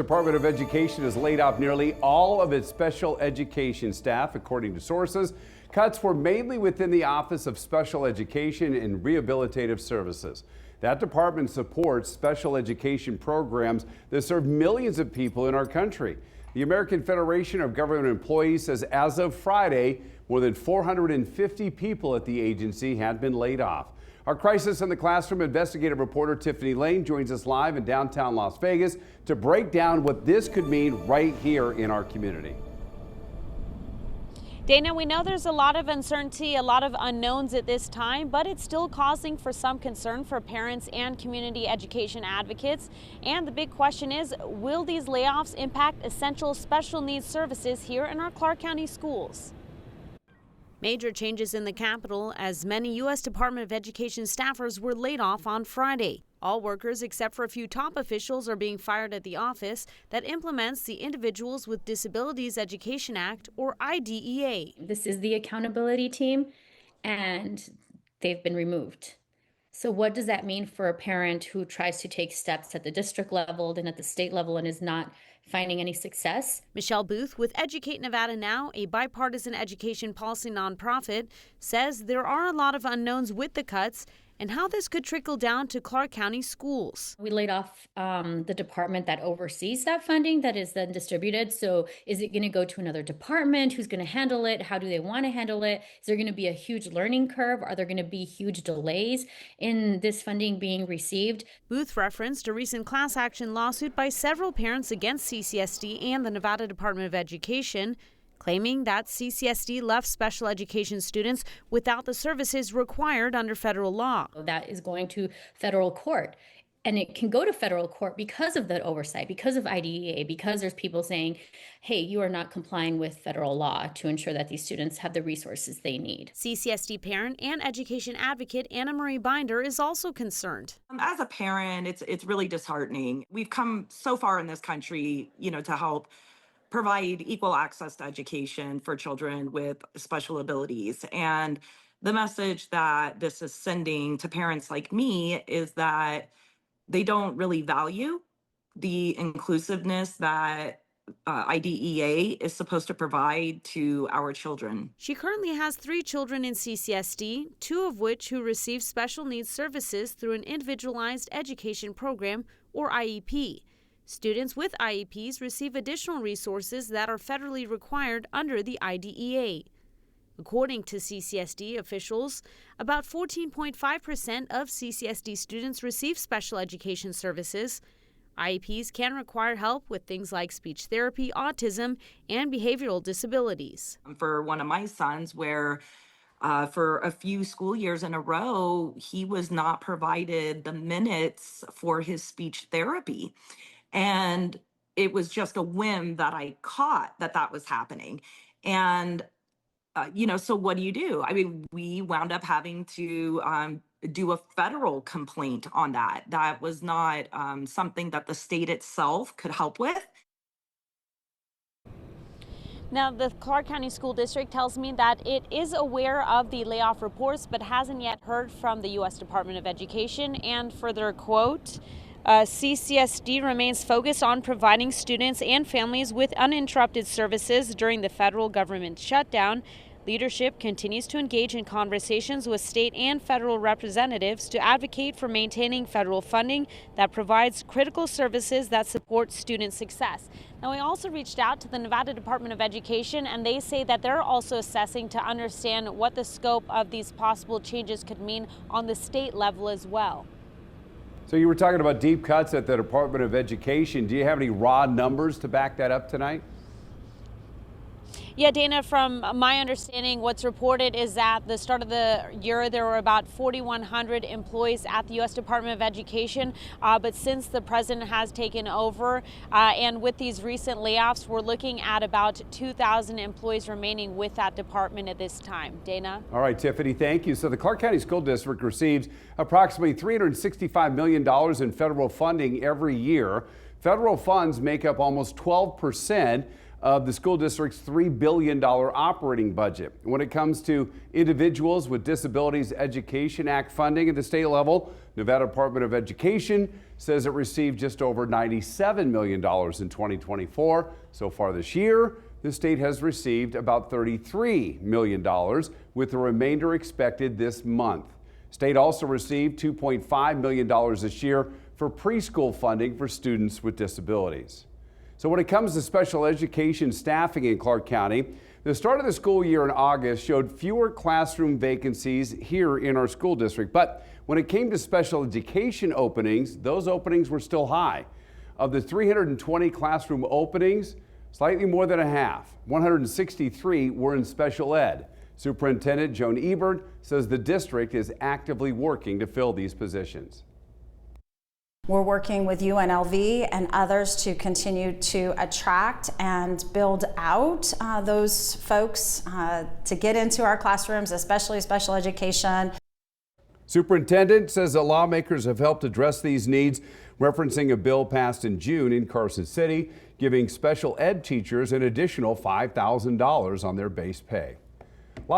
Department of Education has laid off nearly all of its special education staff, according to sources. Cuts were mainly within the Office of Special Education and Rehabilitative Services. That department supports special education programs that serve millions of people in our country. The American Federation of Government Employees says as of Friday, more than 450 people at the agency had been laid off. Our Crisis in the Classroom investigative reporter Tiffany Lane joins us live in downtown Las Vegas to break down what this could mean right here in our community. Dana, we know there's a lot of uncertainty, a lot of unknowns at this time, but it's still causing for some concern for parents and community education advocates. And the big question is, will these layoffs impact essential special needs services here in our Clark County schools? Major changes in the Capitol as many U.S. Department of Education staffers were laid off on Friday. All workers except for a few top officials are being fired at the office that implements the Individuals with Disabilities Education Act, or IDEA. This is the accountability team, and they've been removed. So what does that mean for a parent who tries to take steps at the district level and at the state level and is not finding any success? Michelle Booth with Educate Nevada Now, a bipartisan education policy nonprofit, says there are a lot of unknowns with the cuts and how this could trickle down to Clark County schools. We laid off the department that oversees that funding that is then distributed. So is it going to go to another department? Who's going to handle it? How do they want to handle it? Is there going to be a huge learning curve? Are there going to be huge delays in this funding being received? Booth referenced a recent class action lawsuit by several parents against CCSD and the Nevada Department of Education, claiming that CCSD left special education students without the services required under federal law. That is going to federal court. And it can go to federal court because of that oversight, because of IDEA, because there's people saying, hey, you are not complying with federal law to ensure that these students have the resources they need. CCSD parent and education advocate Anna Marie Binder is also concerned. As a parent, it's really disheartening. We've come so far in this country, to help provide equal access to education for children with special abilities. And the message that this is sending to parents like me is that they don't really value the inclusiveness that IDEA is supposed to provide to our children. She currently has 3 children in CCSD, 2 of which who receive special needs services through an individualized education program, or IEP. Students with IEPs receive additional resources that are federally required under the IDEA. According to CCSD officials, about 14.5% of CCSD students receive special education services. IEPs can require help with things like speech therapy, autism, and behavioral disabilities. For one of my sons, where for a few school years in a row, he was not provided the minutes for his speech therapy. And it was just a whim that I caught that was happening. And, so what do? I mean, we wound up having to do a federal complaint on that. That was not something that the state itself could help with. Now, the Clark County School District tells me that it is aware of the layoff reports, but hasn't yet heard from the U.S. Department of Education. And further quote, CCSD remains focused on providing students and families with uninterrupted services during the federal government shutdown. Leadership continues to engage in conversations with state and federal representatives to advocate for maintaining federal funding that provides critical services that support student success. Now, we also reached out to the Nevada Department of Education, and they say that they're also assessing to understand what the scope of these possible changes could mean on the state level as well. So you were talking about deep cuts at the Department of Education. Do you have any raw numbers to back that up tonight? Yeah, Dana, from my understanding, what's reported is that the start of the year, there were about 4,100 employees at the U.S. Department of Education. But since the president has taken over and with these recent layoffs, we're looking at about 2,000 employees remaining with that department at this time. Dana? All right, Tiffany, thank you. So the Clark County School District receives approximately $365 million in federal funding every year. Federal funds make up almost 12% of the school district's $3 billion operating budget. When it comes to Individuals with Disabilities Education Act funding at the state level, Nevada Department of Education says it received just over $97 million in 2024. So far this year, the state has received about $33 million, with the remainder expected this month. State also received $2.5 million this year for preschool funding for students with disabilities. So when it comes to special education staffing in Clark County, the start of the school year in August showed fewer classroom vacancies here in our school district. But when it came to special education openings, those openings were still high. Of the 320 classroom openings, slightly more than a half, 163 were in special ed. Superintendent Joan Ebert says the district is actively working to fill these positions. We're working with UNLV and others to continue to attract and build out those folks to get into our classrooms, especially special education. Superintendent says that lawmakers have helped address these needs, referencing a bill passed in June in Carson City, giving special ed teachers an additional $5,000 on their base pay.